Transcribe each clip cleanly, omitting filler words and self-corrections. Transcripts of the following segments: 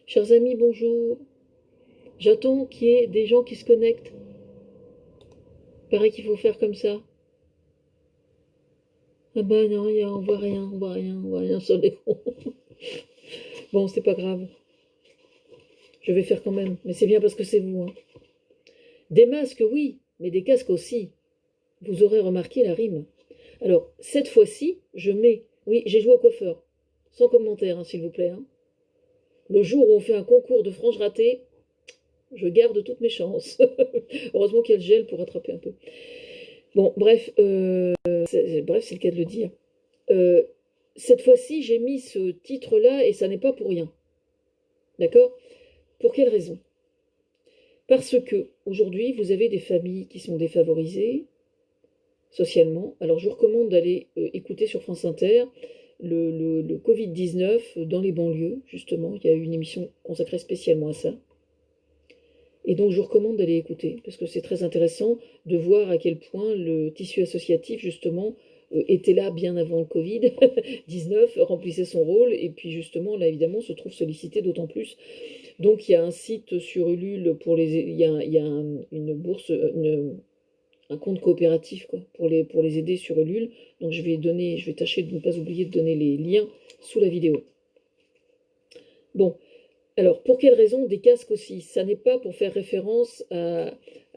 Chers amis, bonjour. J'attends qu'il y ait des gens qui se connectent. Paraît qu'il faut faire comme ça. Ah bah non, on voit rien, on voit rien, on voit rien sur l'écran. Bon, c'est pas grave. Je vais faire quand même. Mais c'est bien parce que c'est vous, hein. Des masques, oui, mais des casques aussi. Vous aurez remarqué la rime. Alors, cette fois-ci, je mets... Oui, j'ai joué au coiffeur. Sans commentaire, hein, s'il vous plaît, hein. Le jour où on fait un concours de franges ratées, je garde toutes mes chances. Heureusement qu'il y a le gel pour rattraper un peu. Bon, bref, c'est le cas de le dire. Euh, cette fois-ci, j'ai mis ce titre-là et ça n'est pas pour rien. D'accord? Pour quelle raison? Parce que aujourd'hui, vous avez des familles qui sont défavorisées socialement. Alors, je vous recommande d'aller écouter sur France Inter le Covid-19 dans les banlieues, justement. Il y a eu une émission consacrée spécialement à ça. Et donc, je vous recommande d'aller écouter, parce que c'est très intéressant de voir à quel point le tissu associatif, justement, était là bien avant le Covid-19, remplissait son rôle, et puis justement, là, évidemment, se trouve sollicité d'autant plus. Donc, il y a un site sur Ulule pour les... Il y a une bourse, un compte coopératif, quoi, pour les aider sur Ulule. Donc, je vais tâcher de ne pas oublier de donner les liens sous la vidéo. Bon, alors, pour quelle raison des casques aussi? Ça n'est pas pour faire référence à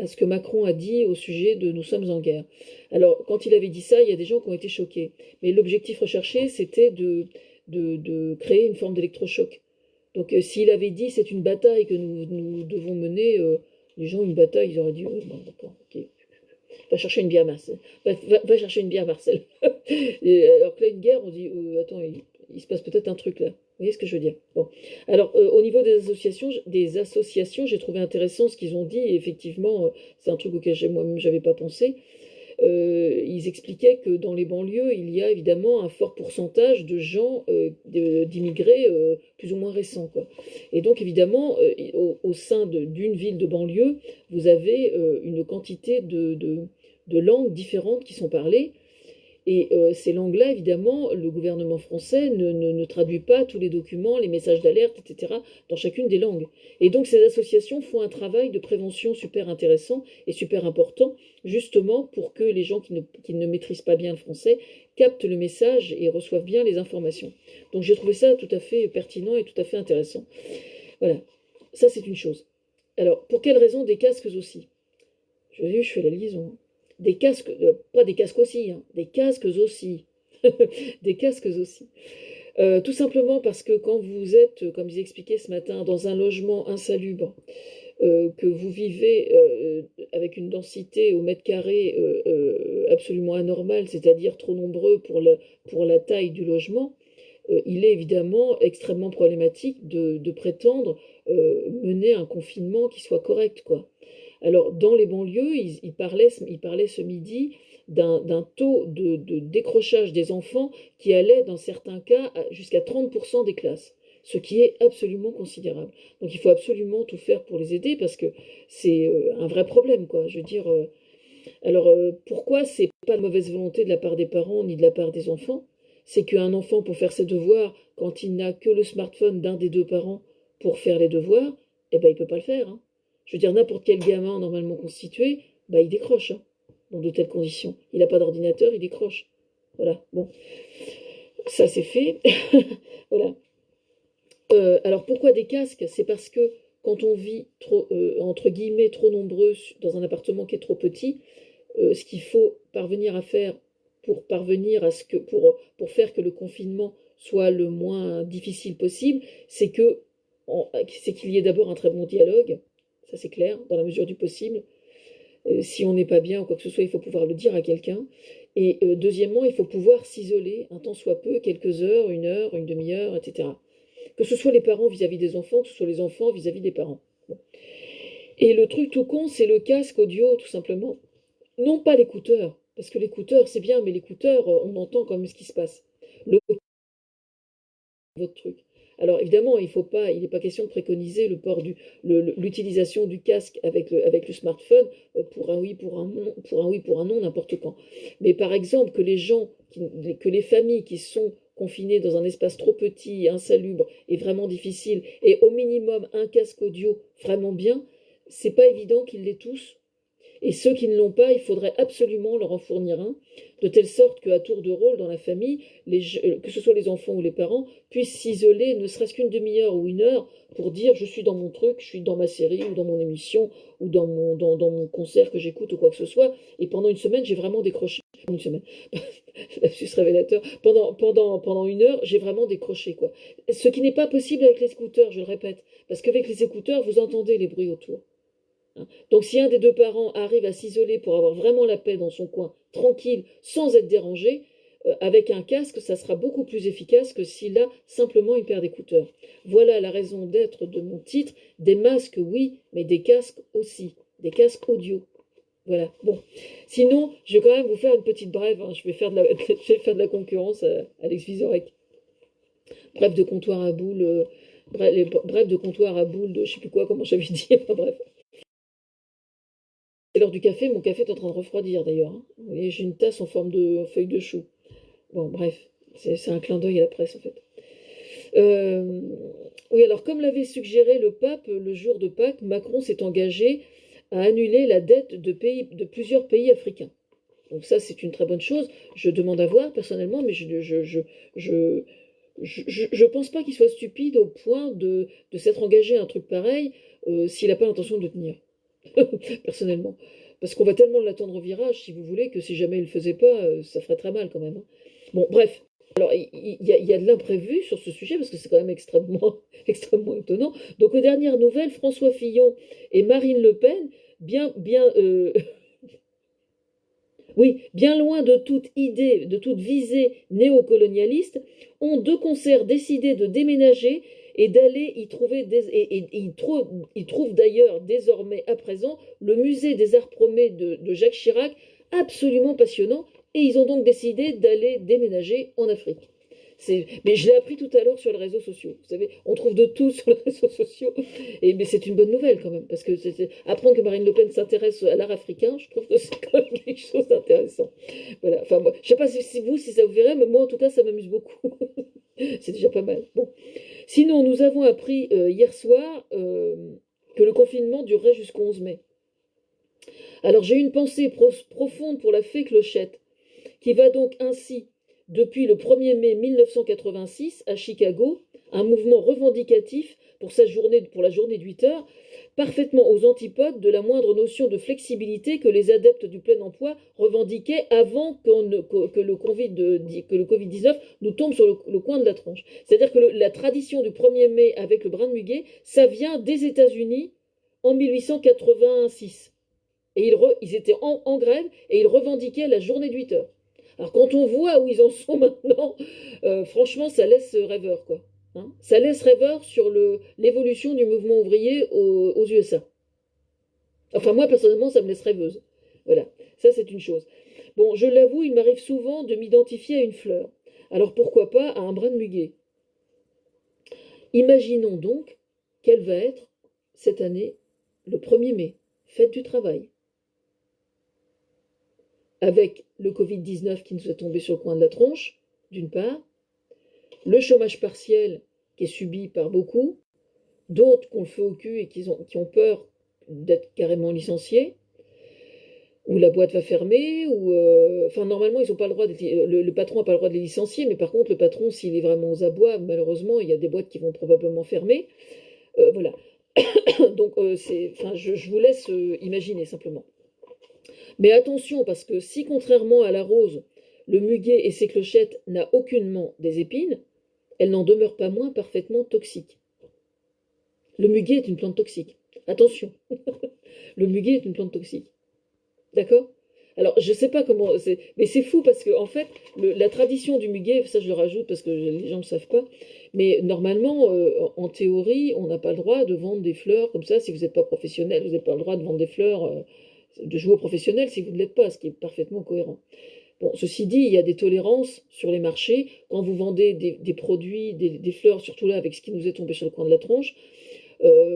ce que Macron a dit au sujet de «nous sommes en guerre». Alors, quand il avait dit ça, il y a des gens qui ont été choqués. Mais l'objectif recherché, c'était de créer une forme d'électrochoc. Donc, s'il avait dit «c'est une bataille que nous devons mener», les gens, une bataille, ils auraient dit «oh, bon, d'accord, ok, va chercher une bière, Marcel. Va chercher une bière, Marcel.» Alors que là, une guerre, on dit attends, il se passe peut-être un truc là. Vous voyez ce que je veux dire? Bon. Alors, au niveau des associations, j'ai trouvé intéressant ce qu'ils ont dit. Et effectivement, c'est un truc auquel moi-même j'avais pas pensé. Ils expliquaient que dans les banlieues, il y a évidemment un fort pourcentage de gens, d'immigrés plus ou moins récents, quoi. Et donc, évidemment, au sein d'une ville de banlieue, vous avez une quantité de langues différentes qui sont parlées. Et ces langues-là, évidemment, le gouvernement français ne traduit pas tous les documents, les messages d'alerte, etc., dans chacune des langues. Et donc ces associations font un travail de prévention super intéressant et super important, justement pour que les gens qui ne maîtrisent pas bien le français captent le message et reçoivent bien les informations. Donc j'ai trouvé ça tout à fait pertinent et tout à fait intéressant. Voilà, ça c'est une chose. Alors, pour quelles raisons des casques aussi? Je fais la liaison, hein. Des casques, pas des casques aussi, hein, des casques aussi. Des casques aussi. Tout simplement parce que quand vous êtes, comme j'ai expliqué ce matin, dans un logement insalubre, que vous vivez avec une densité au mètre carré absolument anormale, c'est-à-dire trop nombreux pour la taille du logement, il est évidemment extrêmement problématique de prétendre mener un confinement qui soit correct, quoi. Alors, dans les banlieues, il parlait ce midi d'un taux de décrochage des enfants qui allait, dans certains cas, jusqu'à 30% des classes, ce qui est absolument considérable. Donc, il faut absolument tout faire pour les aider parce que c'est un vrai problème, quoi. Je veux dire, alors, pourquoi c'est pas de mauvaise volonté de la part des parents ni de la part des enfants? C'est qu'un enfant, pour faire ses devoirs, quand il n'a que le smartphone d'un des deux parents pour faire les devoirs, eh ben, il peut pas le faire, hein. Je veux dire, n'importe quel gamin normalement constitué, bah, il décroche, hein, dans de telles conditions. Il n'a pas d'ordinateur, il décroche. Voilà, bon, ça c'est fait. Voilà. Alors pourquoi des casques? C'est parce que quand on vit trop, entre guillemets, trop nombreux dans un appartement qui est trop petit, ce qu'il faut parvenir à faire pour parvenir à ce que pour faire que le confinement soit le moins difficile possible, c'est qu'il y ait d'abord un très bon dialogue, ça c'est clair, dans la mesure du possible. Si on n'est pas bien ou quoi que ce soit, il faut pouvoir le dire à quelqu'un. Et deuxièmement, il faut pouvoir s'isoler un temps soit peu, quelques heures, une demi-heure, etc. Que ce soit les parents vis-à-vis des enfants, que ce soit les enfants vis-à-vis des parents. Bon. Et le truc tout con, c'est le casque audio, tout simplement. Non pas l'écouteur, parce que l'écouteur c'est bien, mais l'écouteur, on entend quand même ce qui se passe. Le votre truc. Alors évidemment, il n'est pas question de préconiser le port l'utilisation du casque avec le smartphone pour un oui, pour un non, pour un oui, pour un non, n'importe quand. Mais par exemple, que les familles qui sont confinés dans un espace trop petit, insalubre et vraiment difficile, et au minimum un casque audio vraiment bien, c'est pas évident qu'ils l'aient tous. Et ceux qui ne l'ont pas, il faudrait absolument leur en fournir un, de telle sorte qu'à tour de rôle dans la famille, que ce soit les enfants ou les parents, puissent s'isoler, ne serait-ce qu'une demi-heure ou une heure, pour dire je suis dans mon truc, je suis dans ma série ou dans mon émission ou dans mon concert que j'écoute ou quoi que ce soit. Et pendant une semaine, j'ai vraiment décroché. Une semaine, lapsus révélateur. Pendant une heure, j'ai vraiment décroché, quoi. Ce qui n'est pas possible avec les écouteurs, je le répète, parce qu'avec les écouteurs, vous entendez les bruits autour. Donc si un des deux parents arrive à s'isoler pour avoir vraiment la paix dans son coin, tranquille, sans être dérangé, avec un casque, ça sera beaucoup plus efficace que s'il a simplement une paire d'écouteurs. Voilà la raison d'être de mon titre. Des masques, oui, mais des casques aussi. Des casques audio. Voilà. Bon. Sinon, je vais quand même vous faire une petite brève. Hein. Je vais faire de la concurrence à Alex Vizorek. Brève de comptoir à boules. Brève de comptoir à boules de je sais plus quoi, comment j'avais dit. Enfin bref. C'est l'heure du café, mon café est en train de refroidir d'ailleurs. Hein. Vous voyez, j'ai une tasse en forme de feuille de chou. Bon, bref, c'est un clin d'œil à la presse en fait. Oui, alors comme l'avait suggéré le pape le jour de Pâques, Macron s'est engagé à annuler la dette de plusieurs pays africains. Donc ça, c'est une très bonne chose. Je demande à voir personnellement, mais je pense pas qu'il soit stupide au point de s'être engagé à un truc pareil s'il n'a pas l'intention de tenir. Personnellement. Parce qu'on va tellement l'attendre au virage, si vous voulez, que si jamais il ne le faisait pas, ça ferait très mal quand même. Hein. Bon, bref. Alors, il y a de l'imprévu sur ce sujet, parce que c'est quand même extrêmement, extrêmement étonnant. Donc, aux dernières nouvelles, François Fillon et Marine Le Pen, oui, bien loin de toute idée, de toute visée néocolonialiste, ont de concert décidé de déménager et d'aller y trouver ils trouvent d'ailleurs désormais à présent le musée des arts promés de Jacques Chirac absolument passionnant, et ils ont donc décidé d'aller déménager en Afrique. Mais je l'ai appris tout à l'heure sur les réseaux sociaux. Vous savez, on trouve de tout sur les réseaux sociaux. Mais c'est une bonne nouvelle quand même, parce que apprendre que Marine Le Pen s'intéresse à l'art africain, je trouve que c'est quand même quelque chose d'intéressant. Voilà. Enfin, moi, je sais pas si ça vous verrait, mais moi en tout cas, ça m'amuse beaucoup. C'est déjà pas mal. Bon. Sinon, nous avons appris hier soir que le confinement durerait jusqu'au 11 mai. Alors j'ai une pensée profonde pour la fée Clochette, qui va donc ainsi, depuis le 1er mai 1986, à Chicago, un mouvement revendicatif pour la journée de 8 heures, parfaitement aux antipodes de la moindre notion de flexibilité que les adeptes du plein emploi revendiquaient avant que le Covid-19 nous tombe sur le coin de la tronche. C'est-à-dire que la tradition du 1er mai avec le brin de muguet, ça vient des États-Unis en 1886. Et ils étaient en grève et ils revendiquaient la journée de 8 heures. Alors quand on voit où ils en sont maintenant, franchement, ça laisse rêveur, quoi. Hein, ça laisse rêveur sur l'évolution du mouvement ouvrier aux USA. Enfin, moi, personnellement, ça me laisse rêveuse. Voilà, ça c'est une chose. Bon, je l'avoue, il m'arrive souvent de m'identifier à une fleur. Alors pourquoi pas à un brin de muguet. Imaginons donc quelle va être cette année, le 1er mai, fête du travail. Avec le Covid-19 qui nous est tombé sur le coin de la tronche, d'une part, le chômage partiel qui est subi par beaucoup, d'autres qui ont le feu au cul et qui ont peur d'être carrément licenciés, ou la boîte va fermer, enfin normalement ils ont pas le droit le patron n'a pas le droit de les licencier, mais par contre le patron, s'il est vraiment aux abois, malheureusement il y a des boîtes qui vont probablement fermer. Voilà. Donc je vous laisse imaginer simplement. Mais attention, parce que si, contrairement à la rose, le muguet et ses clochettes n'a aucunement des épines, elle n'en demeure pas moins parfaitement toxique. Le muguet est une plante toxique. Attention, le muguet est une plante toxique. D'accord? Alors, je ne sais pas comment... mais c'est fou parce que, en fait, la tradition du muguet, ça je le rajoute parce que les gens ne le savent pas, mais normalement, en théorie, on n'a pas le droit de vendre des fleurs comme ça si vous n'êtes pas professionnel. Vous n'avez pas le droit de vendre des fleurs... de jouer au professionnel si vous ne l'êtes pas, ce qui est parfaitement cohérent. Bon, ceci dit, il y a des tolérances sur les marchés. Quand vous vendez des produits, des fleurs, surtout là avec ce qui nous est tombé sur le coin de la tronche,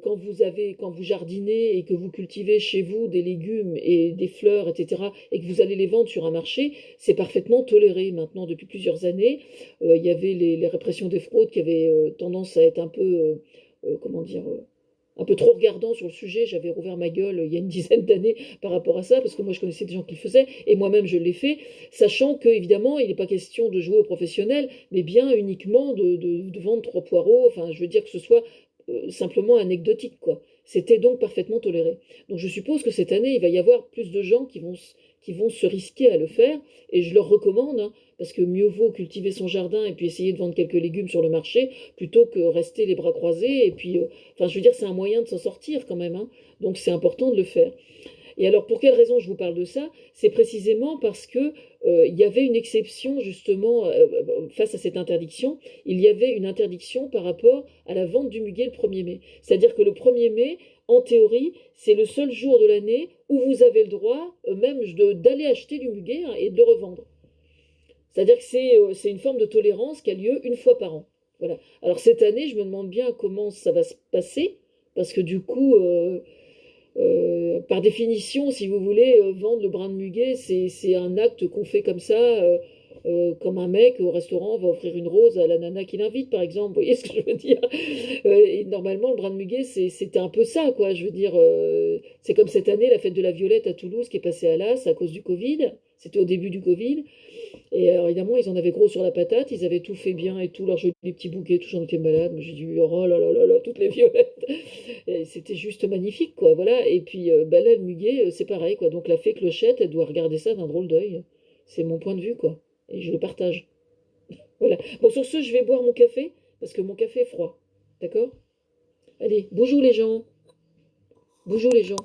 quand vous jardinez et que vous cultivez chez vous des légumes et des fleurs, etc., et que vous allez les vendre sur un marché, c'est parfaitement toléré maintenant depuis plusieurs années. Il y avait les répressions des fraudes qui avaient tendance à être un peu, comment dire, un peu trop regardant sur le sujet. J'avais rouvert ma gueule il y a une dizaine d'années par rapport à ça, parce que moi je connaissais des gens qui le faisaient, et moi-même je l'ai fait, sachant que évidemment il n'est pas question de jouer aux professionnels, mais bien uniquement de vendre trois poireaux, enfin je veux dire que ce soit simplement anecdotique, quoi. C'était donc parfaitement toléré. Donc je suppose que cette année, il va y avoir plus de gens qui vont se risquer à le faire, et je leur recommande, hein, parce que mieux vaut cultiver son jardin et puis essayer de vendre quelques légumes sur le marché, plutôt que rester les bras croisés, et puis, enfin je veux dire, c'est un moyen de s'en sortir quand même, hein. Donc c'est important de le faire. Et alors, pour quelle raison je vous parle de ça? C'est précisément parce que il y avait une exception justement face à cette interdiction. Il y avait une interdiction par rapport à la vente du muguet le 1er mai. C'est-à-dire que le 1er mai, en théorie, c'est le seul jour de l'année où vous avez le droit même d'aller acheter du muguet, hein, et de le revendre. C'est-à-dire que c'est une forme de tolérance qui a lieu une fois par an. Voilà. Alors cette année, je me demande bien comment ça va se passer, parce que du coup, par définition, si vous voulez, vendre le brin de muguet, c'est un acte qu'on fait comme ça, comme un mec au restaurant va offrir une rose à la nana qui l'invite, par exemple. Vous voyez ce que je veux dire? Et normalement, le brin de muguet, c'était un peu ça, quoi. Je veux dire, c'est comme cette année, la fête de la Violette à Toulouse qui est passée à l'as à cause du Covid. C'était au début du Covid. Et alors, évidemment, ils en avaient gros sur la patate, ils avaient tout fait bien et tout, leurs jolis petits bouquets, tout, j'en étais malade. Moi, j'ai dit, oh là là là là, toutes les violettes. Et c'était juste magnifique, quoi, voilà. Et puis, bah là, le muguet, c'est pareil, quoi. Donc, la fée Clochette, elle doit regarder ça d'un drôle d'œil. C'est mon point de vue, quoi. Et je le partage. Voilà. Bon, sur ce, je vais boire mon café, parce que mon café est froid. D'accord? Allez, bonjour les gens. Bonjour les gens.